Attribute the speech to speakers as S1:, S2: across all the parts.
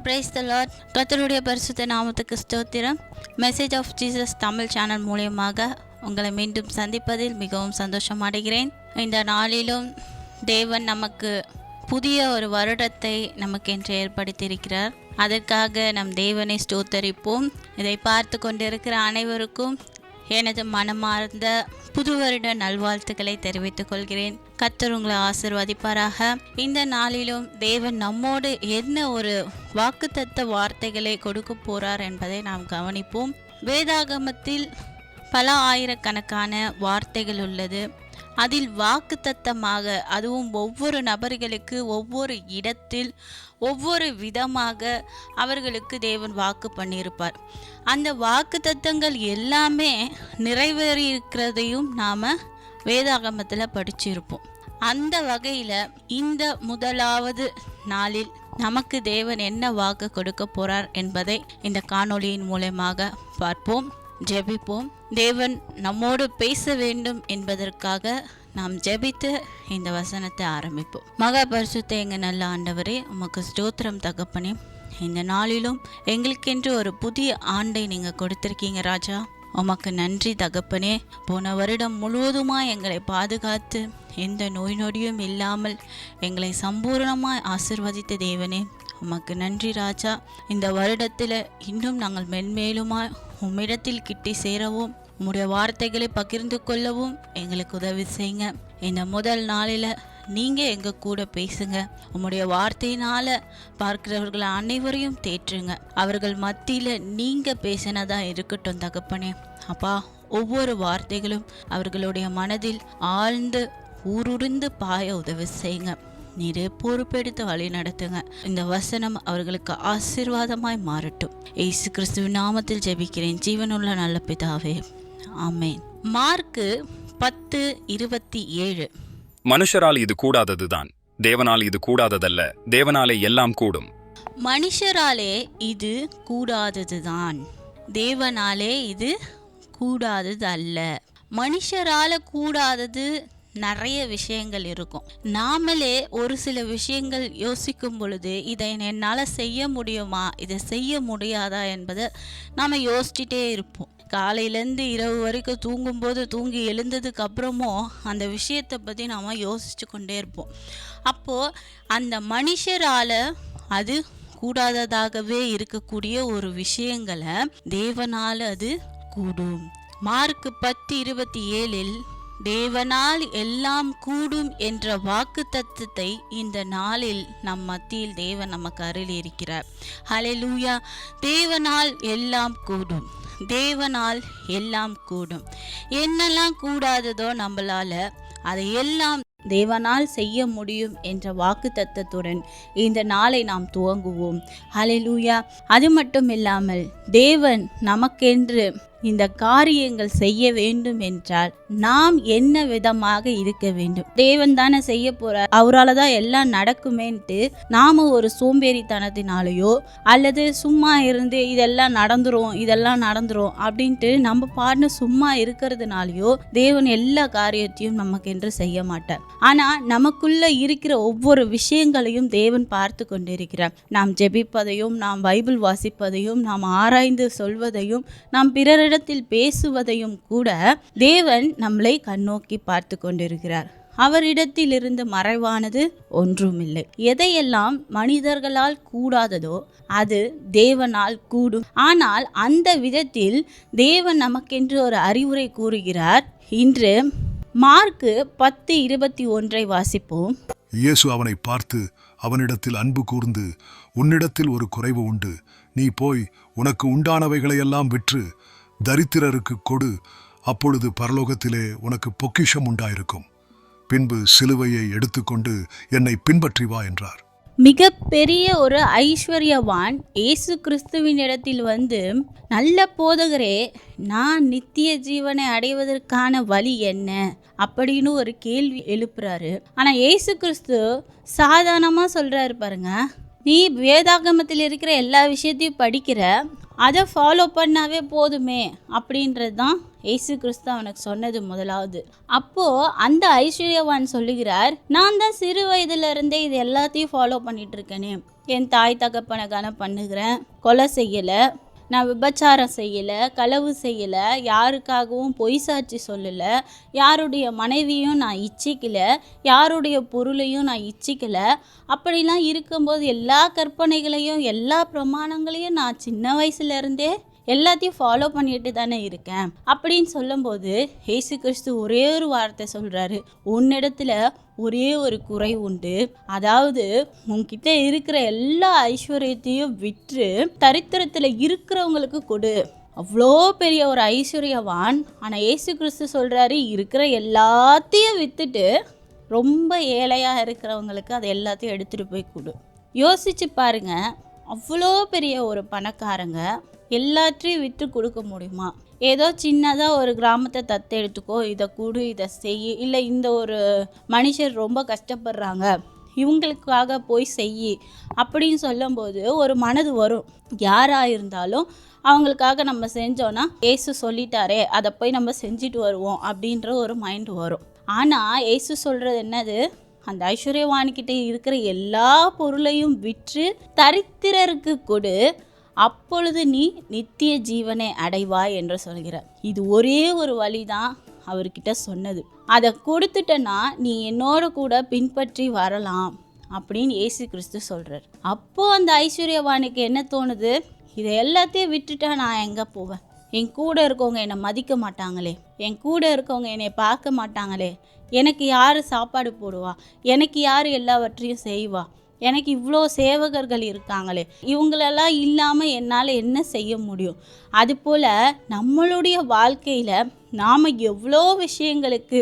S1: Praise the Lord. கர்த்தருடைய பரிசுத்த நாமத்துக்கு ஸ்தோத்திரம். Message of Jesus Tamil channel மூலமாக உங்களை மீண்டும் சந்திப்பதில் மிகவும் சந்தோஷம் அடைகிறேன். இந்த நாளிலும் தேவன் நமக்கு புதிய ஒரு வருடத்தை நமக்கென்று ஏற்படுத்தியிருக்கிறார். அதற்காக நம் தேவனை ஸ்தோத்தரிப்போம். இதை பார்த்து கொண்டிருக்கிற அனைவருக்கும் எனது மனமார்ந்த புது வருட நல்வாழ்த்துக்களை தெரிவித்துக் கொள்கிறேன். கர்த்தர் உங்களை ஆசீர்வதிப்பாராக. இந்த நாளிலும் தேவன் நம்மோடு என்ன ஒரு வாக்குத்தத்த வார்த்தைகளை கொடுக்க போறார் என்பதை நாம் கவனிப்போம். வேதாகமத்தில் பல ஆயிரக்கணக்கான வார்த்தைகள் உள்ளது. அதில் வாக்குத்தத்தமாக, அதுவும் ஒவ்வொரு நபர்களுக்கு ஒவ்வொரு இடத்தில் ஒவ்வொரு விதமாக அவர்களுக்கு தேவன் வாக்கு பண்ணியிருப்பார். அந்த வாக்குத்தத்தங்கள் எல்லாமே நிறைவேறியிருக்கிறதையும் நாம் வேதாகமத்தில் படிச்சிருப்போம். அந்த வகையில் இந்த முதலாவது நாளில் நமக்கு தேவன் என்ன வாக்கு கொடுக்க போறார் என்பதை இந்த காணொளியின் மூலமாக பார்ப்போம். ஜெபிப்போம். தேவன் நம்மோடு பேச வேண்டும் என்பதற்காக நாம் ஜெபித்து இந்த வசனத்தை ஆரம்பிப்போம். மகா பரிசுத்த எங்க நல்ல ஆண்டவரே, உமக்கு ஸ்தோத்திரம் தகப்பனே. இந்த நாளிலும் எங்களுக்கென்று ஒரு புதிய ஆண்டை நீங்கள் கொடுத்திருக்கீங்க ராஜா. உமக்கு நன்றி தகப்பனே. போன வருடம் முழுவதுமாக எங்களை பாதுகாத்து எந்த நோய் நொடியும் இல்லாமல் எங்களை சம்பூர்ணமாய் ஆசிர்வதித்த தேவனே, உமக்கு நன்றி ராஜா. இந்த வருடத்தில் இன்னும் நாங்கள் மென்மேலுமாய் உம்மிடத்தில் கிட்டி சேரவும் உம்முடைய வார்த்தைகளை பகிர்ந்து கொள்ளவும் எங்களுக்கு உதவி செய்யுங்க. இந்த முதல் நாளில் நீங்கள் எங்கள் கூட பேசுங்க. உம்முடைய வார்த்தையினால் பார்க்கிறவர்கள் அனைவரையும் தேற்றுங்க. அவர்கள் மத்தியில் நீங்கள் பேசினதா இருக்கட்டும் தகப்பனே. அப்பா, ஒவ்வொரு வார்த்தைகளும் அவர்களுடைய மனதில் ஆழ்ந்து ஊருருந்து பாய உதவி செய்யுங்க. நீரே பொறுப்பெடுத்து வழி நடத்துங்க. இந்த வசனம் அவர்களுக்கு ஆசீர்வாதமாய் மாறட்டும். இயேசு கிறிஸ்துவின் நாமத்தில் ஜெபிக்கிறேன் ஜீவனுள்ள நல்ல பிதாவே, ஆமென். மார்க்கு 10:27.
S2: மனுஷரால் இது கூடாததுதான், தேவனால் இது கூடாததல்ல. தேவனாலே எல்லாம் கூடும்.
S1: மனுஷராலே இது கூடாததுதான், தேவனாலே இது கூடாதது அல்ல. மனுஷரால கூடாதது நிறைய விஷயங்கள் இருக்கும். நாமளே ஒரு சில விஷயங்கள் யோசிக்கும் பொழுது இதை என்னால் செய்ய முடியுமா, இதை செய்ய முடியாதா என்பதை நாம் யோசிச்சுட்டே இருப்போம். காலையிலேருந்து இரவு வரைக்கும் தூங்கும்போது தூங்கி எழுந்ததுக்கு அப்புறமும் அந்த விஷயத்தை பற்றி நாம் யோசிச்சு கொண்டே இருப்போம். அப்போது அந்த மனுஷரால் அது கூடாததாகவே இருக்கக்கூடிய ஒரு விஷயங்களை தேவனால் அது கூடும். மார்க் 10:27 தேவனால் எல்லாம் கூடும் என்ற வாக்கு தத்துவத்தை இந்த நாளில் நம் மத்தியில் தேவன் நமக்கு அருளி இருக்கிறார். ஹல்லேலூயா. தேவனால் எல்லாம் கூடும், தேவனால் எல்லாம் கூடும். என்னெல்லாம் கூடாததோ நம்மளால அதை எல்லாம் தேவனால் செய்ய முடியும் என்ற வாக்கு தத்தத்துடன் இந்த நாளை நாம் துவங்குவோம். ஹல்லேலூயா. அது மட்டும் இல்லாமல் தேவன் நமக்கென்று இந்த காரியங்கள் செய்ய வேண்டும் என்றால் நாம் என்ன விதமாக இருக்க வேண்டும்? தேவன் தானே செய்ய போறார், அவரால் தான் எல்லாம் நடக்குமேன்ட்டு நாம ஒரு சோம்பேறித்தனத்தினாலேயோ அல்லது சும்மா இருந்து இதெல்லாம் நடந்துரும் அப்படின்ட்டு நம்ம பாட்டு சும்மா இருக்கிறதுனாலையோ தேவன் எல்லா காரியத்தையும் நமக்கென்று செய்ய மாட்டார். ஆனா நமக்குள்ள இருக்கிற ஒவ்வொரு விஷயங்களையும் தேவன் பார்த்து கொண்டிருக்கிறார். நாம் ஜெபிப்பதையும், நாம் பைபிள் வாசிப்பதையும், நாம் ஆராய்ந்து சொல்வதையும், நாம் பிறரிடத்தில் பேசுவதையும் கூட தேவன் நம்மளை கண்ணோக்கி பார்த்து கொண்டிருக்கிறார். அவரிடத்தில் இருந்து மறைவானது ஒன்றுமில்லை. எதையெல்லாம் மனிதர்களால் கூடாததோ அது தேவனால் கூடும். ஆனால் அந்த விதத்தில் தேவன் நமக்கென்று ஒரு அறிவுரை கூறுகிறார். இன்று மார்க்கு 10:21 வாசிப்போம்.
S3: இயேசு அவனை பார்த்து அவனிடத்தில் அன்பு கூர்ந்து, உன்னிடத்தில் ஒரு குறைவு உண்டு. நீ போய் உனக்கு உண்டானவைகளையெல்லாம் விற்று தரித்திரருக்கு கொடு, அப்பொழுது பரலோகத்திலே உனக்கு பொக்கிஷம் உண்டாயிருக்கும். பின்பு சிலுவையை எடுத்துக்கொண்டு என்னை பின்பற்றி வா என்றார்.
S1: மிக பெரிய ஒரு ஐஸ்வர்யவான் இயேசு கிறிஸ்துவின் இடத்தில் வந்து, நல்ல போதகரே, நான் நித்திய ஜீவனை அடைவதற்கான வழி என்ன அப்படின்னு ஒரு கேள்வி எழுப்புறாரு. ஆனால் இயேசு கிறிஸ்து சாதாரணமாக சொல்கிறாரு பாருங்க, நீ வேதாகமத்தில் இருக்கிற எல்லா விஷயத்தையும் படிக்கிற, அதை ஃபாலோ பண்ணாவே போதுமே அப்படின்றது தான் இயேசு கிறிஸ்து அவனுக்கு சொன்னது முதலாவது. அப்போ அந்த ஐஸ்வர்யவான் சொல்லுகிறார், நான் தான் சிறு வயதுல இருந்தே இது எல்லாத்தையும் ஃபாலோ பண்ணிட்டு இருக்கேனே. என் தாய் தகப்பனை கனம் பண்ணுகிறேன், கொலை செய்யலை, நான் விபச்சாரம் செய்யலை, களவு செய்யலை, யாருக்காகவும் பொய் சாட்சி சொல்லலை, யாருடைய மனைவியும் நான் இச்சிக்கலை, யாருடைய பொருளையும் நான் இச்சிக்கலை. அப்படிலாம் இருக்கும்போது எல்லா கற்பனைகளையும் எல்லா பிரமாணங்களையும் நான் சின்ன வயசுலேருந்தே எல்லாத்தையும் ஃபாலோ பண்ணிட்டு தானே இருக்கேன் அப்படின்னு சொல்லும்போது இயேசு கிறிஸ்து ஒரே ஒரு வார்த்தை சொல்கிறாரு, உன்னிடத்துல ஒரே ஒரு குறை உண்டு. அதாவது உன்கிட்ட இருக்கிற எல்லா ஐஸ்வர்யத்தையும் விற்று தரித்திரத்தில் இருக்கிறவங்களுக்கு கொடு. அவ்வளோ பெரிய ஒரு ஐஸ்வர்யவான். ஆனால் இயேசு கிறிஸ்து சொல்கிறாரு, இருக்கிற எல்லாத்தையும் விற்றுட்டு ரொம்ப ஏழையாக இருக்கிறவங்களுக்கு அதை எல்லாத்தையும் எடுத்துகிட்டு போய் கொடு. யோசிச்சு பாருங்க, அவ்வளோ பெரிய ஒரு பணக்காரங்க எல்லாத்தையும் விட்டு கொடுக்க முடியுமா? ஏதோ சின்னதாக ஒரு கிராமத்தை தத்தெடுத்துக்கோ, இதை கொடு, இதை செய், இல்லை இந்த ஒரு மனுஷர் ரொம்ப கஷ்டப்படுறாங்க இவங்களுக்காக போய் செய் அப்படின்னு சொல்லும்போது ஒரு மனது வரும். யாராக இருந்தாலும் அவங்களுக்காக நம்ம செஞ்சோன்னா ஏசு சொல்லிட்டாரே அதை போய் நம்ம செஞ்சுட்டு வருவோம் அப்படின்ற ஒரு மைண்டு வரும். ஆனால் ஏசு சொல்கிறது என்னது? அந்த ஐஸ்வர்யவான்கிட்ட இருக்கிற எல்லா பொருளையும் விற்று தரித்திரருக்கு கொடு, அப்பொழுது நீ நித்திய ஜீவனை அடைவாய் என்று சொல்கிறார். இது ஒரே ஒரு வழி தான் அவர்கிட்ட சொன்னது. அதை கொடுத்துட்டனா நீ என்னோட கூட பின்பற்றி வரலாம் அப்படின்னு இயேசு கிறிஸ்து சொல்கிறார். அப்போது அந்த ஐஸ்வர்யவானுக்கு என்ன தோணுது? இதை எல்லாத்தையும் விட்டுட்டா நான் எங்கே போவேன்? என் கூட இருக்கவங்க என்னை மதிக்க மாட்டாங்களே, என் கூட இருக்கவங்க என்னை பார்க்க மாட்டாங்களே, எனக்கு யார் சாப்பாடு போடுவா, எனக்கு யார் எல்லாவற்றையும் செய்வா, எனக்கு இவ்வளோ சேவகர்கள் இருக்காங்களே, இவங்களெல்லாம் இல்லாமல் என்னால் என்ன செய்ய முடியும்? அதுபோல் நம்மளுடைய வாழ்க்கையில் நாம் எவ்வளோ விஷயங்களுக்கு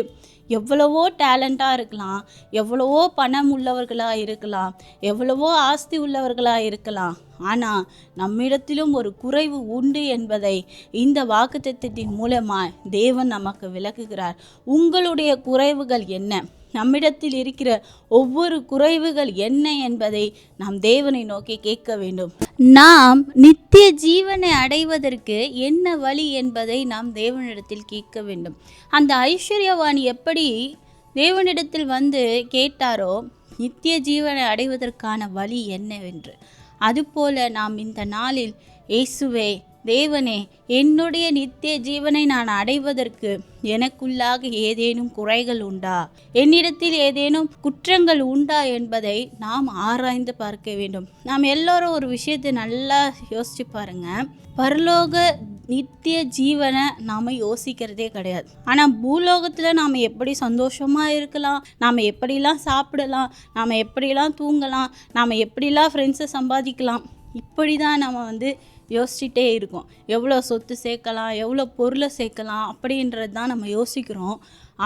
S1: எவ்வளவோ டேலண்ட்டாக இருக்கலாம், எவ்வளவோ பணம் உள்ளவர்களாக இருக்கலாம், எவ்வளவோ ஆஸ்தி உள்ளவர்களாக இருக்கலாம். ஆனால் நம்மிடத்திலும் ஒரு குறைவு உண்டு என்பதை இந்த வாக்குத்தத்தத்தின் மூலமாக தேவன் நமக்கு விளக்குகிறார். உங்களுடைய குறைவுகள் என்ன? நம்மிடத்தில் இருக்கிற ஒவ்வொரு குறைவுகள் என்ன என்பதை நாம் தேவனை நோக்கி கேட்க வேண்டும். நாம் நித்திய ஜீவனை அடைவதற்கு என்ன வழி என்பதை நாம் தேவனிடத்தில் கேட்க வேண்டும். அந்த ஐஸ்வர்யவான் எப்படி தேவனிடத்தில் வந்து கேட்டாரோ நித்திய ஜீவனை அடைவதற்கான வழி என்னவென்று, அதுபோல நாம் இந்த நாளில் இயேசுவே, தேவனே, என்னுடைய நித்திய ஜீவனை நான் அடைவதற்கு எனக்குள்ளாக ஏதேனும் குறைகள் உண்டா, என்னிடத்தில் ஏதேனும் குற்றங்கள் உண்டா என்பதை நாம் ஆராய்ந்து பார்க்க வேண்டும். நாம் எல்லோரும் ஒரு விஷயத்தை நல்லா யோசிச்சு பாருங்க. பரலோக நித்திய ஜீவனை நாம் யோசிக்கிறதே கிடையாது. ஆனால் பூலோகத்தில் நாம் எப்படி சந்தோஷமாக இருக்கலாம், நாம் எப்படிலாம் சாப்பிடலாம், நாம் எப்படிலாம் தூங்கலாம், நாம் எப்படிலாம் ஃப்ரெண்ட்ஸை சம்பாதிக்கலாம், இப்படி தான் நம்ம யோசிச்சுட்டே இருக்கோம். எவ்வளோ சொத்து சேர்க்கலாம், எவ்வளோ பொருளை சேர்க்கலாம் அப்படின்றது தான் நம்ம யோசிக்கிறோம்.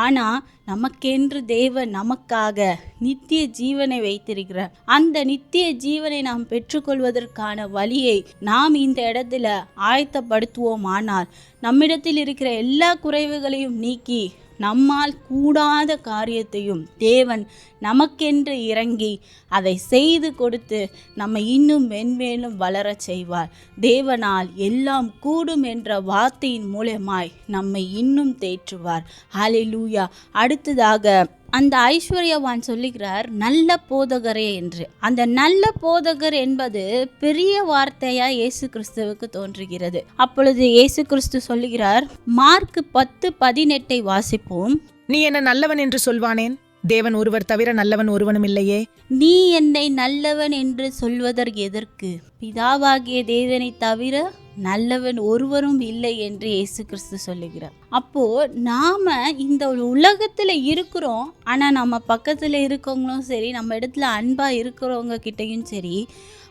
S1: ஆனால் நமக்கென்று தேவன் நமக்காக நித்திய ஜீவனை வைத்திருக்கிறார். அந்த நித்திய ஜீவனை நாம் பெற்றுக்கொள்வதற்கான வழியை நாம் இந்த இடத்துல ஆயத்தப்படுத்துவோமானால் நம்மிடத்தில் இருக்கிற எல்லா குறைவுகளையும் நீக்கி நம்மால் கூடாத காரியத்தையும் தேவன் நமக்கென்று இறங்கி அதை செய்து கொடுத்து நம்ம இன்னும் மென்மேலும் வளரச் செய்வார். தேவனால் எல்லாம் கூடும் என்ற வார்த்தையின் மூலமாய் நம்மை இன்னும் தேற்றுவார். ஹல்லேலூயா. அடுத்ததாக அந்த ஐஸ்வர்யவான் சொல்லுகிறார், நல்ல போதகரே என்று. அந்த நல்ல போதகர் என்பது பெரிய வார்த்தையா இயேசு கிறிஸ்துவுக்கு தோன்றுகிறது. அப்பொழுது இயேசு கிறிஸ்து சொல்லுகிறார், மார்க் 10:18 வாசிப்போம்.
S4: நீ என்ன நல்லவன் என்று சொல்வானேன்? தேவன் ஒருவர் தவிர நல்லவன் ஒருவனும் இல்லையே.
S1: நீ என்னை நல்லவன் என்று சொல்வதற்கு எதற்கு? பிதாவாகிய தேவனை தவிர நல்லவன் ஒருவரும் இல்லை என்று இயேசு கிறிஸ்து சொல்லுகிறார். அப்போ நாம இந்த உலகத்துல இருக்கிறோம், ஆனா நம்ம பக்கத்துல இருக்கவங்களும் சரி, நம்ம இடத்துல அன்பா இருக்கிறவங்க கிட்டையும் சரி,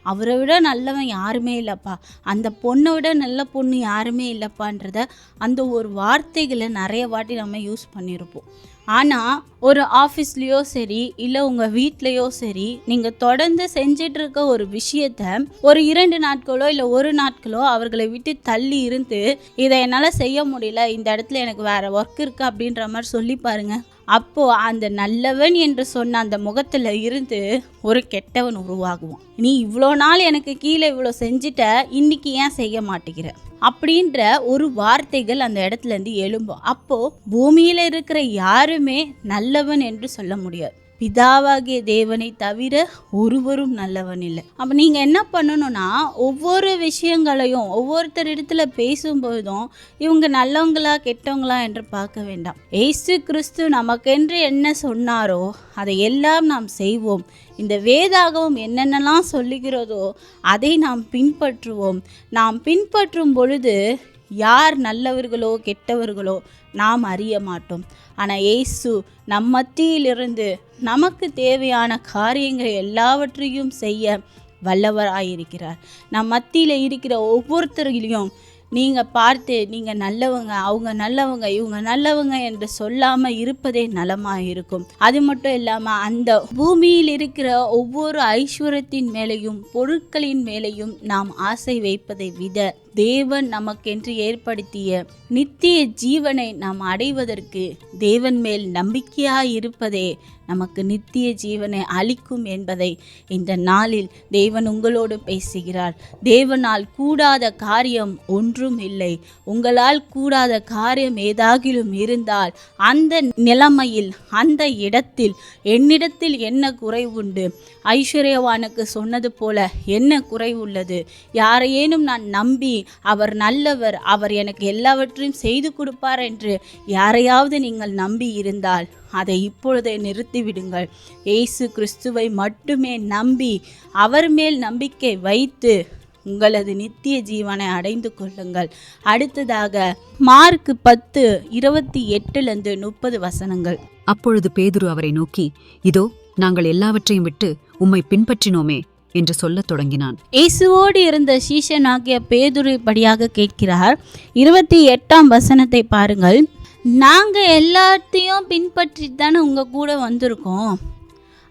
S1: அவரை விட நல்லவன் யாருமே இல்லைப்பா, அந்த பொண்ணை விட நல்ல பொண்ணு யாருமே இல்லைப்பான்றத அந்த ஒரு வார்த்தைகளை நிறைய வாட்டி நம்ம யூஸ் பண்ணியிருப்போம். ஆனால் ஒரு ஆஃபீஸ்லேயோ சரி, இல்லை உங்கள் வீட்லேயோ சரி, நீங்கள் தொடர்ந்து செஞ்சிட்டு இருக்க ஒரு விஷயத்த ஒரு 2 நாட்களோ இல்லை 1 நாட்களோ அவர்களை விட்டு தள்ளி இருந்து இதை என்னால் செய்ய முடியல, இந்த இடத்துல எனக்கு வேறு ஒர்க் இருக்குது அப்படின்ற மாதிரி சொல்லி பாருங்க. அப்போ அந்த நல்லவன் என்று சொன்ன அந்த முகத்துல இருந்து ஒரு கெட்டவன் உருவாகுவான். நீ இவ்வளோ நாள் எனக்கு கீழே இவ்வளோ செஞ்சிட்ட, இன்னைக்கு ஏன் செய்ய மாட்டேங்கிற அப்படின்ற ஒரு வார்த்தைகள் அந்த இடத்துல இருந்து எழும்பும். அப்போ பூமியில இருக்கிற யாருமே நல்லவன் என்று சொல்ல முடியாது. பிதாவாகிய தேவனை தவிர ஒருவரும் நல்லவன் இல்லை. அப்போ நீங்கள் என்ன பண்ணணும்னா, ஒவ்வொரு விஷயங்களையும் ஒவ்வொருத்தர் இடத்துல பேசும்போதும் இவங்க நல்லவங்களா கெட்டவங்களா என்று பார்க்க வேண்டாம். ஏசு கிறிஸ்து நமக்கென்று என்ன சொன்னாரோ அதை எல்லாம் நாம் செய்வோம். இந்த வேதாகமம் என்னென்னலாம் சொல்லுகிறதோ அதை நாம் பின்பற்றுவோம். நாம் பின்பற்றும் பொழுது யார் நல்லவர்களோ கெட்டவர்களோ நாம் அறிய மாட்டோம். ஆனால் இயேசு நம் மத்தியிலிருந்து நமக்கு தேவையான காரியங்களை எல்லாவற்றையும் செய்ய வல்லவராயிருக்கிறார். நம் மத்தியில் இருக்கிற ஒவ்வொருத்தரையும் நீங்கள் பார்த்து நீங்கள் நல்லவங்க, அவங்க நல்லவங்க, இவங்க நல்லவங்க என்று சொல்லாமல் இருப்பதே நலமாக இருக்கும். அது மட்டும் இல்லாமல் அந்த பூமியில் இருக்கிற ஒவ்வொரு ஐஸ்வர்யத்தின் மேலேயும் பொருட்களின் மேலேயும் நாம் ஆசை வைப்பதை விட தேவன் நமக்கென்று ஏற்படுத்திய நித்திய ஜீவனை நாம் அடைவதற்கு தேவன் மேல் நம்பிக்கையாய் இருப்பதே நமக்கு நித்திய ஜீவனை அளிக்கும் என்பதை இந்த நாளில் தேவன் உங்களோடு பேசுகிறார். தேவனால் கூடாத காரியம் ஒன்றும் இல்லை. உங்களால் கூடாத காரியம் ஏதாகிலும் இருந்தால் அந்த நிலைமையில் அந்த இடத்தில் என்னிடத்தில் என்ன குறைவுண்டு, ஐஸ்வர்யவானுக்கு சொன்னது போல என்ன குறைவுள்ளது, யாரையேனும் நான் நம்பி அவர் நல்லவர், அவர் எனக்கு எல்லாவற்றையும் செய்து கொடுப்பார் என்று யாரையாவது நீங்கள் நம்பி இருந்தால் அதை இப்பொழுதே நிறுத்திவிடுங்கள். இயேசு கிறிஸ்துவை மட்டுமே நம்பி அவர் மேல் நம்பிக்கை வைத்து உங்களது நித்திய ஜீவனை அடைந்து கொள்ளுங்கள். அடுத்ததாக மார்க் 10:28-30 வசனங்கள்.
S5: அப்பொழுது பேதுரு அவரை நோக்கி, இதோ நாங்கள் எல்லாவற்றையும் விட்டு உம்மை பின்பற்றினோமே என்று சொல்லத் தொடங்கினான்.
S1: இயேசுவோடு இருந்த சீஷனாகிய பேதுரு படியாக கேட்கிறார். 28ஆம் வசனத்தை பாருங்கள். நாங்கள் எல்லாத்தையும் பின்பற்றி தானே உங்கள் கூட வந்திருக்கோம்.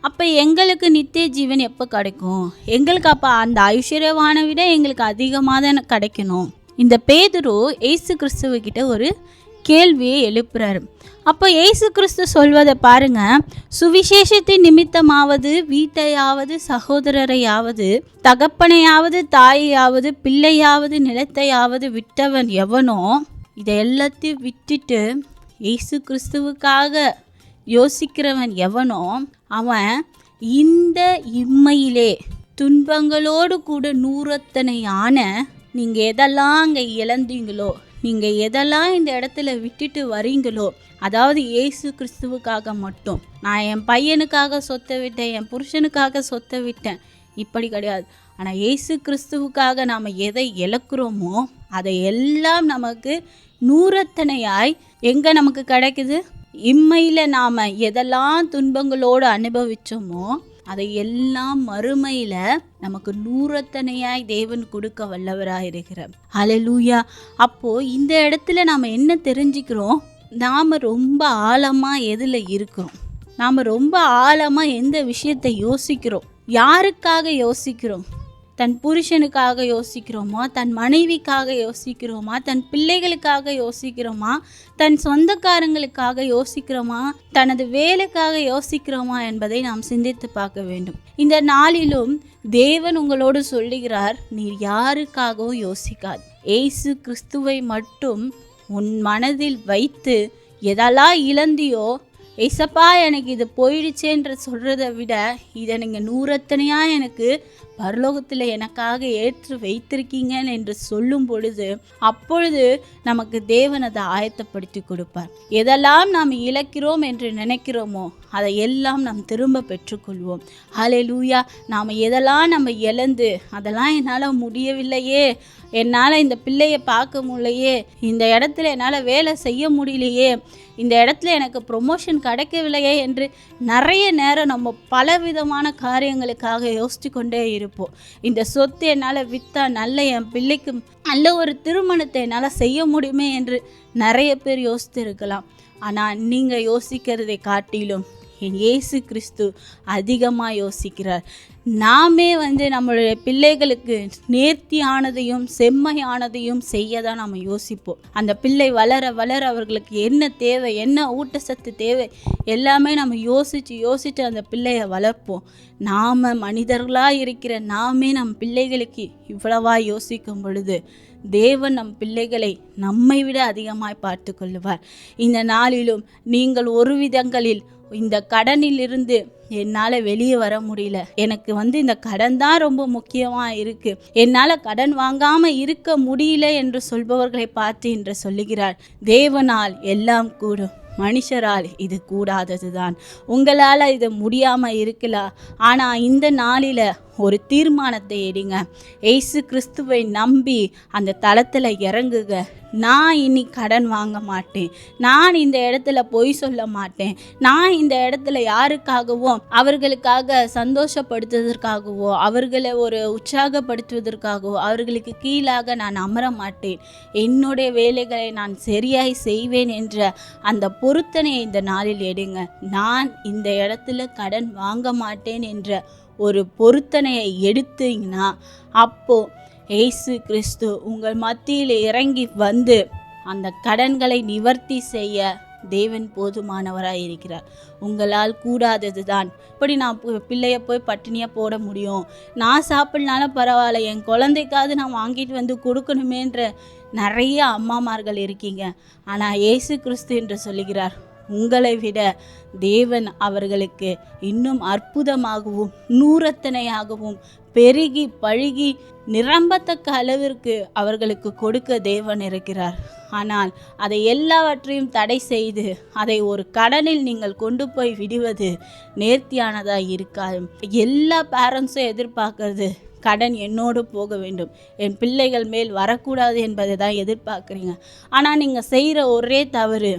S1: அப்போ எங்களுக்கு நித்திய ஜீவன் எப்போ கிடைக்கும்? எங்களுக்கு அப்போ அந்த ஐஸ்வர்யவானை விட எங்களுக்கு அதிகமாக தான் கிடைக்கணும். இந்த பேதுரு இயேசு கிறிஸ்துவக்கிட்ட ஒரு கேள்வியை எழுப்புறாரு. அப்போ இயேசு கிறிஸ்து சொல்வதை பாருங்க. சுவிசேஷத்தின் நிமித்தமாவது, வீட்டையாவது, சகோதரரையாவது, தகப்பனையாவது, தாயையாவது, பிள்ளையாவது, நிலத்தையாவது விட்டவன் எவனோ இதை எல்லாத்தையும் விட்டுட்டு இயேசு கிறிஸ்துவுக்காக யோசிக்கிறவன் எவனோ அவன் இந்த இம்மையிலே துன்பங்களோடு கூட நூறத்தனையான நீங்கள் எதெல்லாம் அங்கே இழந்தீங்களோ, நீங்கள் எதெல்லாம் இந்த இடத்துல விட்டுட்டு வரீங்களோ, அதாவது இயேசு கிறிஸ்துவுக்காக மட்டும், நான் என் பையனுக்காக சொத்தை விட்டேன், என் புருஷனுக்காக சொத்தை விட்டேன், இப்படி கிடையாது. ஆனால் இயேசு கிறிஸ்துவுக்காக நாம் எதை இழக்கிறோமோ அதை எல்லாம் நமக்கு நூறத்தனையாய் எங்கே நமக்கு கிடைக்குது? இம்மையில் நாம் எதெல்லாம் துன்பங்களோடு அனுபவித்தோமோ அதை எல்லாம் மறுமையில் நமக்கு நூறத்தனையாய் தேவன் கொடுக்க வல்லவராக இருக்கிறார். ஹல்லேலூயா. அப்போது இந்த இடத்துல நாம் என்ன தெரிஞ்சுக்கிறோம்? நாம் ரொம்ப ஆழமாக எதில் இருக்கிறோம்? நாம் ரொம்ப ஆழமாக எந்த விஷயத்தை யோசிக்கிறோம்? யாருக்காக யோசிக்கிறோம்? தன் புருஷனுக்காக யோசிக்கிறோமா, தன் மனைவிக்காக யோசிக்கிறோமா, தன் பிள்ளைகளுக்காக யோசிக்கிறோமா, தன் சொந்தக்காரங்களுக்காக யோசிக்கிறோமா, தனது வேலைக்காக யோசிக்கிறோமா என்பதை நாம் சிந்தித்து பார்க்க வேண்டும். இந்த நாளிலும் தேவன் உங்களோடு சொல்லுகிறார், நீர் யாருக்காகவும் யோசிக்காது. இயேசு கிறிஸ்துவை மட்டும் உன் மனதில் வைத்து எதெல்லாம் இழந்தியோ, ஏசப்பா எனக்கு இது போயிடுச்சேன்ற சொல்கிறத விட இதை நீங்கள் நூறத்தனையாக எனக்கு பரலோகத்தில் எனக்காக ஏற்று வைத்திருக்கீங்க என்று சொல்லும் பொழுது அப்பொழுது நமக்கு தேவன் அதை ஆயத்தப்படுத்தி கொடுப்பார். எதெல்லாம் நாம் இழக்கிறோம் என்று நினைக்கிறோமோ அதை எல்லாம் நாம் திரும்ப பெற்றுக்கொள்வோம். ஹல்லேலூயா. நாம் எதெல்லாம் நம்ம இழந்து அதெல்லாம் என்னால் முடியவில்லையே, என்னால் இந்த பிள்ளையை பார்க்க முடியலையே, இந்த இடத்துல என்னால் வேலை செய்ய முடியலையே, இந்த இடத்துல எனக்கு ப்ரொமோஷன் கிடைக்கவில்லையே என்று நிறைய நேரம் நம்ம பலவிதமான காரியங்களுக்காக யோசித்து கொண்டே இருப்போம். இந்த சொத்து என்னால் விற்றா நல்ல என் பிள்ளைக்கு நல்ல ஒரு திருமணத்தை என்னால் செய்ய முடியுமே என்று நிறைய பேர் யோசித்து இருக்கலாம். ஆனால் நீங்கள் யோசிக்கிறதை காட்டிலும் என் இயேசு கிறிஸ்து அதிகமாக யோசிக்கிறார். நாமே நம்மளுடைய பிள்ளைகளுக்கு நேர்த்தியானதையும் செம்மையானதையும் செய்ய தான் நம்ம யோசிப்போம். அந்த பிள்ளை வளர வளர அவர்களுக்கு என்ன தேவை, என்ன ஊட்டச்சத்து தேவை எல்லாமே நம்ம யோசித்து அந்த பிள்ளையை வளர்ப்போம். நாம் மனிதர்களாக இருக்கிற நாமே நம் பிள்ளைகளுக்கு இவ்வளவா யோசிக்கும் பொழுது தேவன் நம் பிள்ளைகளை நம்மை விட அதிகமாய் பார்த்து கொள்ளுவார். இந்த நாளிலும் நீங்கள் ஒரு விதங்களில் இந்த கடனிலிருந்து என்னால் வெளியே வர முடியல, எனக்கு இந்த கடன் தான் ரொம்ப முக்கியமாக இருக்குது, என்னால் கடன் வாங்காமல் இருக்க முடியல என்று சொல்பவர்களை பார்த்து இன்று சொல்லுகிறார், தேவனால் எல்லாம் கூடும், மனுஷரால் இது கூடாதது தான். உங்களால் இது முடியாமல் இருக்கலாம், ஆனால் இந்த நாளில் ஒரு தீர்மானத்தை எடுங்க. இயேசு கிறிஸ்துவை நம்பி அந்த தளத்தில் இறங்குக. நான் இனி கடன் வாங்க மாட்டேன், நான் இந்த இடத்துல பொய் சொல்ல மாட்டேன், நான் இந்த இடத்துல யாருக்காகவும் அவர்களுக்காக சந்தோஷப்படுத்துவதற்காகவோ அவர்களை ஒரு உற்சாகப்படுத்துவதற்காகவோ அவர்களுக்கு கீழாக நான் அமர மாட்டேன், என்னுடைய வேலைகளை நான் சரியாய் செய்வேன் என்ற அந்த பொருத்தனையை இந்த நாளில் எடுங்க. நான் இந்த இடத்துல கடன் வாங்க மாட்டேன் என்ற ஒரு பொருத்தனையை எடுத்தீங்கன்னா அப்போ இயேசு கிறிஸ்து உங்கள் மத்தியில் இறங்கி அந்த கடன்களை நிவர்த்தி செய்ய தேவன் போதுமானவராக இருக்கிறார். உங்களால் கூடாதது தான். இப்படி நான் பிள்ளைய போய் பட்டினியாக போட முடியும், நான் சாப்பிட்னாலும் பரவாயில்ல, என் குழந்தைக்காவது நான் வாங்கிட்டு கொடுக்கணுமேன்ற நிறைய அம்மாமார்கள் இருக்கீங்க. ஆனால் இயேசு கிறிஸ்து என்று சொல்லுகிறார், உங்களை விட தேவன் அவர்களுக்கு இன்னும் அற்புதமாகவும் நூறத்தனையாகவும் பெருகி பழுகி நிரம்பத்தக்க அளவிற்கு அவர்களுக்கு கொடுக்க தேவன் இருக்கிறார். ஆனால் அதை எல்லாவற்றையும் தடை செய்து அதை ஒரு கடனில் நீங்கள் கொண்டு போய் விடுவது நேர்த்தியானதாக இருக்காது. எல்லா பேரண்ட்ஸும் எதிர்பார்க்கறது கடன் என்னோடு போக வேண்டும், என் பிள்ளைகள் மேல் வரக்கூடாது என்பதை தான் எதிர்பார்க்குறீங்க. ஆனால் நீங்கள் செய்கிற ஒரே தவறு,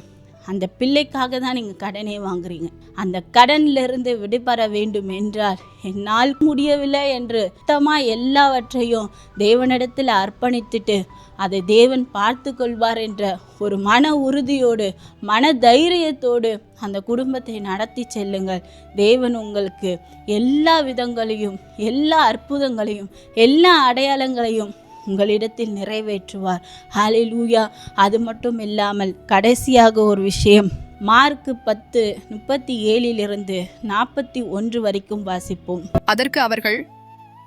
S1: அந்த பிள்ளைக்காக தான் நீங்கள் கடனே வாங்குறீங்க. அந்த கடனிலிருந்து விடுபட வேண்டும் என்றால் என்னால் முடியவில்லை என்று சுத்தமாக எல்லாவற்றையும் தேவனிடத்தில் அர்ப்பணித்துட்டு அதை தேவன் பார்த்து கொள்வார் என்ற ஒரு மன உறுதியோடு மன தைரியத்தோடு அந்த குடும்பத்தை நடத்தி செல்லுங்கள். தேவன் உங்களுக்கு எல்லா விதங்களையும் எல்லா அற்புதங்களையும் எல்லா அடையாளங்களையும் உங்களிடத்தில் நிறைவேற்றுவார். ஹல்லேலூயா. அது மட்டும் இல்லாமல் கடைசியாக ஒரு விஷயம், மார்க்கு 10:37-41 வரைக்கும் வாசிப்போம்.
S6: அதற்கு அவர்கள்,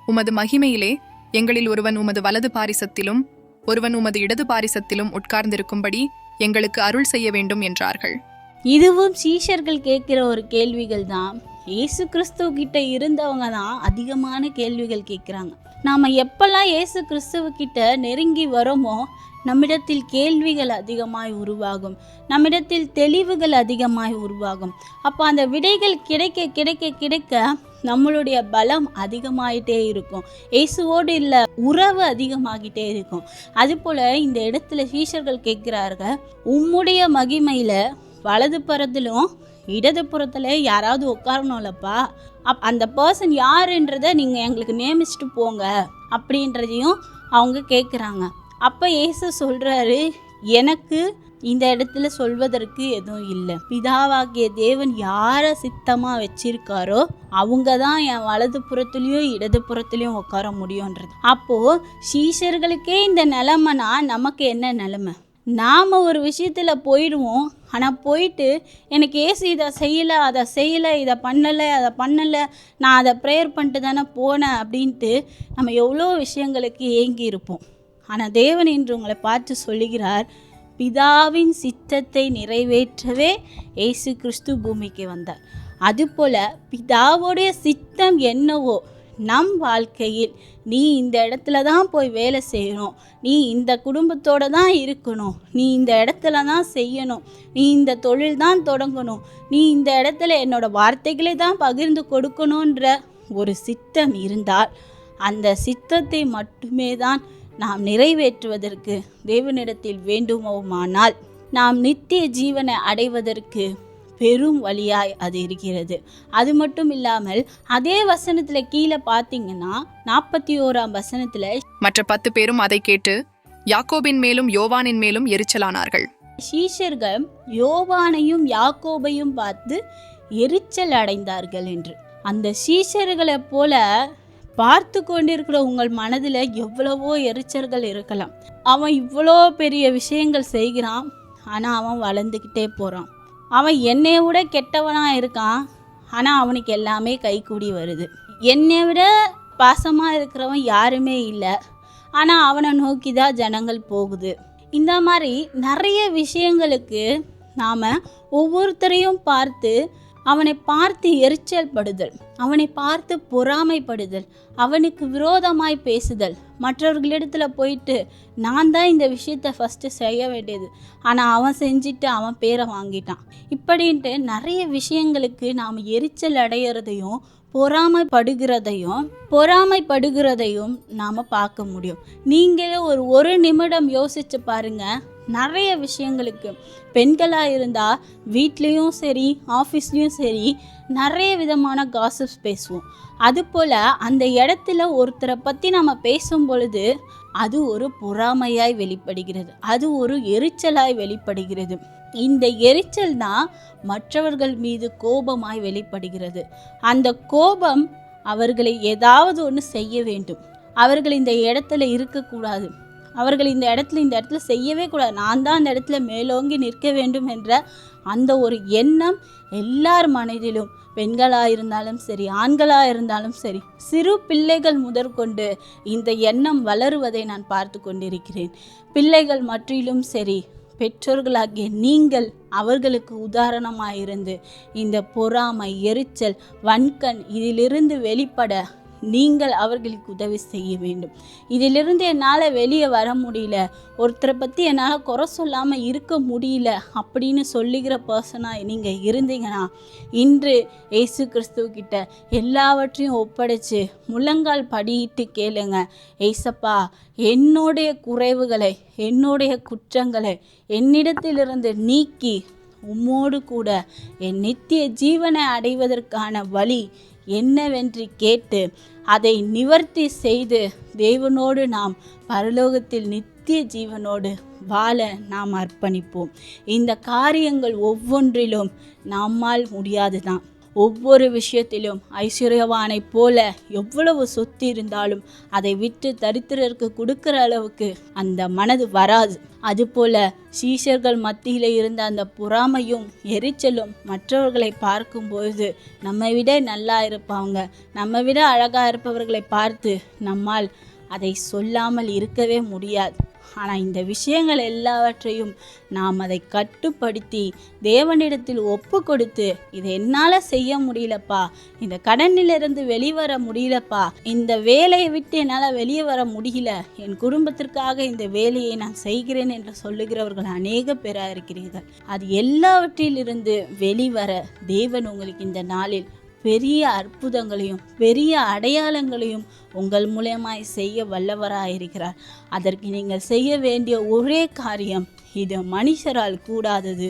S6: உமது மகிமையிலே எங்களில் ஒருவன் உமது வலது பாரிசத்திலும் ஒருவன் உமது இடது பாரிசத்திலும் உட்கார்ந்திருக்கும்படி எங்களுக்கு அருள் செய்ய வேண்டும் என்றார்கள்.
S1: இதுவும் சீஷர்கள் கேட்கிற ஒரு கேள்விகள் தான். இயேசு கிறிஸ்துவ கிட்ட இருந்தவங்க தான் அதிகமான கேள்விகள் கேட்குறாங்க. நாம் எப்பெல்லாம் இயேசு கிறிஸ்துவக்கிட்ட நெருங்கி வரோமோ நம்மிடத்தில் கேள்விகள் அதிகமாய் உருவாகும், நம்மிடத்தில் தெளிவுகள் அதிகமாய் உருவாகும். அப்போ அந்த விடைகள் கிடைக்க கிடைக்க கிடைக்க நம்மளுடைய பலம் அதிகமாகிட்டே இருக்கும், இயேசுவோடு இல்லை உறவு அதிகமாகிட்டே இருக்கும். அதுபோல் இந்த இடத்துல சீஷர்கள் கேட்குறார்கள், உம்முடைய மகிமையில் வலது புறத்திலும் இடது புறத்தில் யாராவது உட்காரணும்லப்பா, அந்த பர்சன் யாருன்றதை நீங்கள் எங்களுக்கு நியமிச்சுட்டு போங்க அப்படின்றதையும் அவங்க கேட்குறாங்க. அப்போ இயேசு சொல்கிறாரு, எனக்கு இந்த இடத்துல சொல்வதற்கு எதுவும் இல்லை, பிதாவாகிய தேவன் யாரை சித்தமாக வச்சிருக்காரோ அவங்க தான் என் வலது புறத்துலேயும் இடது புறத்துலேயும் உட்கார முடியுன்றது. அப்போது சீஷர்களுக்கே இந்த நிலைமைனா நமக்கு என்ன நிலைமை? நாம் ஒரு விஷயத்தில் போயிடுவோம், ஆனால் போயிட்டு எனக்கு ஏசு இதை செய்யலை அதை செய்யலை இதை பண்ணலை அதை பண்ணலை நான் அதை ப்ரேயர் பண்ணிட்டு தானே போனேன் அப்படின்ட்டு நம்ம எவ்வளோ விஷயங்களுக்கு ஏங்கி இருப்போம். ஆனால் தேவன் இன்று உங்களை பார்த்து சொல்லுகிறார், பிதாவின் சித்தத்தை நிறைவேற்றவே இயேசு கிறிஸ்து பூமிக்கு வந்தார். அதுபோல் பிதாவுடைய சித்தம் என்னவோ நம் வாழ்க்கையில் நீ இந்த இடத்துல தான் போய் வேலை செய்யணும், நீ இந்த குடும்பத்தோடு தான் இருக்கணும், நீ இந்த இடத்துல தான் செய்யணும், நீ இந்த தொழில் தான் தொடங்கணும், நீ இந்த இடத்துல என்னோட வார்த்தைகளை தான் பகிர்ந்து கொடுக்கணுன்ற ஒரு சித்தம் இருந்தால் அந்த சித்தத்தை மட்டுமே தான் நாம் நிறைவேற்றுவதற்கு தேவனிடத்தில் வேண்டுமோமானால் நாம் நித்திய ஜீவனை அடைவதற்கு பெரும் வழியாய் அது இருக்கிறது. அது மட்டும் இல்லாமல் அதே வசனத்தில் கீழே பார்த்தீங்கன்னா 41ஆம் வசனத்தில்
S6: மற்ற 10 பேரும் அதை கேட்டு யாக்கோபின் மேலும் யோவானின் மேலும் எரிச்சலானார்கள்.
S1: சீஷர்கள் யோவானையும் யாக்கோபையும் பார்த்து எரிச்சல் அடைந்தார்கள் என்று. அந்த சீஷர்களை போல பார்த்து கொண்டிருக்கிற உங்கள் மனதில் எவ்வளவோ எரிச்சல்கள் இருக்கலாம். அவன் இவ்வளோ பெரிய விஷயங்கள் செய்கிறான், ஆனால் அவன் வளர்ந்துக்கிட்டே போகிறான். அவன் என்னை விட கெட்டவனாக இருக்கான், ஆனால் அவனுக்கு எல்லாமே கைக்கூடி வருது. என்னை விட பாசமாக இருக்கிறவன் யாருமே இல்லை, ஆனால் அவனை நோக்கி தான் ஜனங்கள் போகுது. இந்த மாதிரி நிறைய விஷயங்களுக்கு நாம் ஒவ்வொருத்தரையும் பார்த்து அவனை பார்த்து எரிச்சல் படுதல், அவனை பார்த்து பொறாமைப்படுதல், அவனுக்கு விரோதமாய் பேசுதல், மற்றவர்களிடத்தில் போயிட்டு நான் தான் இந்த விஷயத்தை ஃபஸ்ட்டு செய்ய வேண்டியது, ஆனால் அவன் செஞ்சுட்டு அவன் பேரை வாங்கிட்டான், இப்படின்ட்டு நிறைய விஷயங்களுக்கு நாம் எரிச்சல் அடையிறதையும் பொறாமைப்படுகிறதையும் நாம் பார்க்க முடியும். நீங்களே ஒரு நிமிடம் யோசிச்சு பாருங்க. நிறைய விஷயங்களுக்கு பெண்களாக இருந்தால் வீட்லேயும் சரி ஆஃபீஸ்லேயும் சரி நிறைய விதமான காசிப்ஸ் பேசுவோம். அதுபோல் அந்த இடத்துல ஒருத்தரை பற்றி நம்ம பேசும் பொழுது அது ஒரு பொறாமையாய் வெளிப்படுகிறது, அது ஒரு எரிச்சலாய் வெளிப்படுகிறது. இந்த எரிச்சல் தான் மற்றவர்கள் மீது கோபமாய் வெளிப்படுகிறது. அந்த கோபம் அவர்களை ஏதாவது ஒன்று செய்ய வேண்டும், அவர்கள் இந்த இடத்துல இருக்கக்கூடாது, அவர்கள் இந்த இடத்துல செய்யவே கூடாது, நான் தான் அந்த இடத்துல மேலோங்கி நிற்க வேண்டும் என்ற அந்த ஒரு எண்ணம் எல்லார் மனதிலும், பெண்களாக இருந்தாலும் சரி ஆண்களாக இருந்தாலும் சரி, சிறு பிள்ளைகள் முதற்கொண்டு இந்த எண்ணம் வளருவதை நான் பார்த்து கொண்டிருக்கிறேன். பிள்ளைகள் மற்றிலும் சரி, பெற்றோர்களாகிய நீங்கள் அவர்களுக்கு உதாரணமாயிருந்து இந்த பொறாமை, எரிச்சல், வன்கண் இதிலிருந்து வெளிப்பட நீங்கள் அவர்களுக்கு உதவி செய்ய வேண்டும். இதிலிருந்து என்னால் வெளியே வர முடியல, ஒருத்தரை பற்றி என்னால் குறை சொல்லாமல் இருக்க முடியல அப்படின்னு சொல்லுகிற பர்சனாக நீங்கள் இருந்தீங்கன்னா இன்று இயேசு கிறிஸ்துவக்கிட்ட எல்லாவற்றையும் ஒப்படைச்சு முழங்கால் படியிட்டு கேளுங்க. ஏசப்பா, என்னுடைய குறைவுகளை, என்னுடைய குற்றங்களை என்னிடத்திலிருந்து நீக்கி உம்மோடு கூட என் நித்திய ஜீவனை அடைவதற்கான வழி என்னவென்று கேட்டு அதை நிவர்த்தி செய்து தேவனோடு நாம் பரலோகத்தில் நித்திய ஜீவனோடு வாழ நாம் அர்ப்பணிப்போம். இந்த காரியங்கள் ஒவ்வொன்றிலும் நம்மால் முடியாதுதான். ஒவ்வொரு விஷயத்திலும் ஐஸ்வர்யவானை போல எவ்வளவு சொத்து இருந்தாலும் அதை விட்டு தரித்திரருக்கு கொடுக்கிற அளவுக்கு அந்த மனது வராது. அதுபோல சீஷர்கள் மத்தியில் இருந்த அந்த பொறாமையும் எரிச்சலும் மற்றவர்களை பார்க்கும்பொழுது நம்மை விட நல்லா இருப்பாங்க, நம்ம விட அழகாக இருப்பவர்களை பார்த்து நம்மால் அதை சொல்லாமல் இருக்கவே முடியாது. ஆனால் இந்த விஷயங்கள் எல்லாவற்றையும் நாம் அதை கட்டுப்படுத்தி தேவனிடத்தில் ஒப்பு கொடுத்து, இதை என்னால் செய்ய முடியலப்பா, இந்த கடனிலிருந்து வெளிவர முடியலப்பா, இந்த வேலையை விட்டு என்னால் வெளியே வர முடியல, என் குடும்பத்திற்காக இந்த வேலையை நான் செய்கிறேன் என்று சொல்லுகிறவர்கள் அநேக பேராக இருக்கிறீர்கள். அது எல்லாவற்றிலிருந்து வெளிவர தேவன் உங்களுக்கு இந்த நாளில் பெரிய அற்புதங்களையும் பெரிய அடையாளங்களையும் உங்கள் மூலமாய் செய்ய வல்லவராயிருக்கிறார். அதற்கு நீங்கள் செய்ய வேண்டிய ஒரே காரியம், இது மனுஷரால் கூடாதது,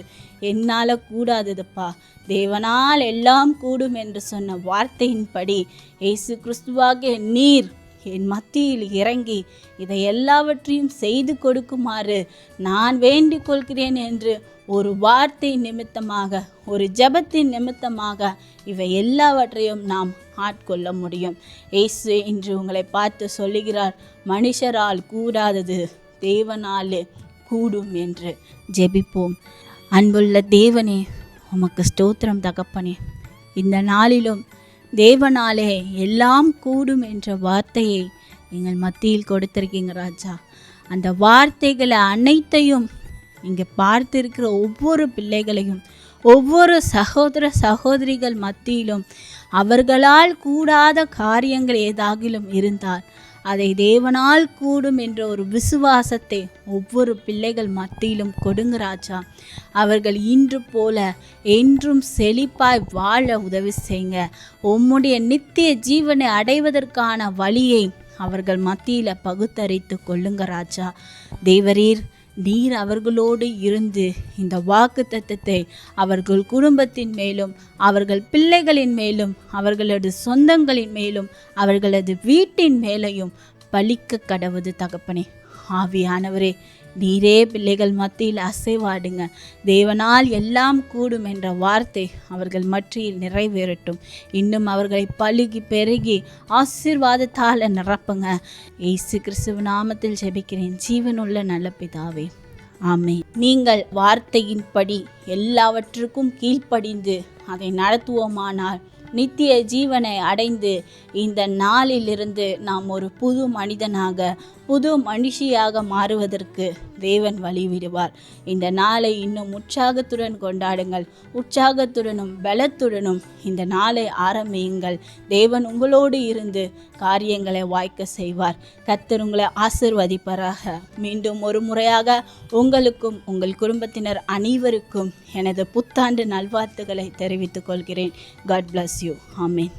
S1: என்னால் கூடாததுப்பா, தேவனால் எல்லாம் கூடும் என்று சொன்ன வார்த்தையின்படி இயேசு கிறிஸ்துவாகிய நீர் என் மத்தியில் இறங்கி இதை எல்லாவற்றையும் செய்து கொடுக்குமாறு நான் வேண்டிக் கொள்கிறேன் என்று ஒரு வார்த்தை நிமித்தமாக, ஒரு ஜெபத்தின் நிமித்தமாக இவை எல்லாவற்றையும் நாம் ஆட்கொள்ள முடியும். இயேசு இன்று உங்களை பார்த்து சொல்லுகிறார், மனுஷரால் கூடாதது தேவனாலே கூடும் என்று. ஜெபிப்போம். அன்புள்ள தேவனே, உமக்கு ஸ்தோத்திரம் தகப்பனே. இந்த நாளிலும் தேவனாலே எல்லாம் கூடும் என்ற வார்த்தையை எங்கள் மத்தியில் கொடுத்திருக்கீங்க ராஜா. அந்த வார்த்தைகளை அனைத்தையும் இங்கே பார்த்திருக்கிற ஒவ்வொரு பிள்ளைகளையும், ஒவ்வொரு சகோதர சகோதரிகள் மத்தியிலும் அவர்களால் கூடாத காரியங்கள் ஏதாகிலும் இருந்தால் அதை தேவனால் கூடும் என்ற ஒரு விசுவாசத்தை ஒவ்வொரு பிள்ளைகள் மத்தியிலும் கொடுங்க ராஜா. அவர்கள் இன்று போல என்றும் செழிப்பாய் வாழ உதவி செய்யுங்க. உம்முடைய நித்திய ஜீவனை அடைவதற்கான வழியை அவர்கள் மத்தியில் பகுத்தறித்து கொள்ளுங்க ராஜா. தேவரீர், நீர் அவர்களோடு இருந்து இந்த வாக்குத்தத்தத்தை அவர்கள் குடும்பத்தின் மேலும், அவர்கள் பிள்ளைகளின் மேலும், அவர்களது சொந்தங்களின் மேலும், அவர்களது வீட்டின் மேலையும் பலிக்க கடவுது தகப்பனே. ஆவியானவரே, நீரே பிள்ளைகள் மத்தியில் அசைவாடுங்க. தேவனால் எல்லாம் கூடும் என்ற வார்த்தை அவர்கள் மத்தியில் நிறைவேறட்டும். இன்னும் அவர்களை பலுகி பெருகி ஆசீர்வாதத்தால் நிரப்புங்க. இயேசு கிறிஸ்துவ நாமத்தில் ஜெபிக்கிறேன் ஜீவனுள்ள நல்ல பிதாவே, ஆமென். நீங்கள் வார்த்தையின்படி எல்லாவற்றுக்கும் கீழ்ப்படிந்து அதை நடத்துவோமானால் நித்திய ஜீவனை அடைந்து இந்த நாளிலிருந்து நாம் ஒரு புது மனிதனாக புது மனுஷியாக மாறுவதற்கு தேவன் வழிவிடுவார். இந்த நாளை இன்னும் உற்சாகத்துடன் கொண்டாடுங்கள். உற்சாகத்துடனும் பலத்துடனும் இந்த நாளை ஆரம்பியுங்கள். தேவன் உங்களோடு இருந்து காரியங்களை வாய்க்க செய்வார். கர்த்தர் உங்களை ஆசீர்வதிப்பாராக. மீண்டும் ஒரு முறையாக உங்களுக்கும் உங்கள் குடும்பத்தினர் அனைவருக்கும் எனது புத்தாண்டு நல்வாழ்த்துக்களை தெரிவித்துக் கொள்கிறேன். God bless you. Amen.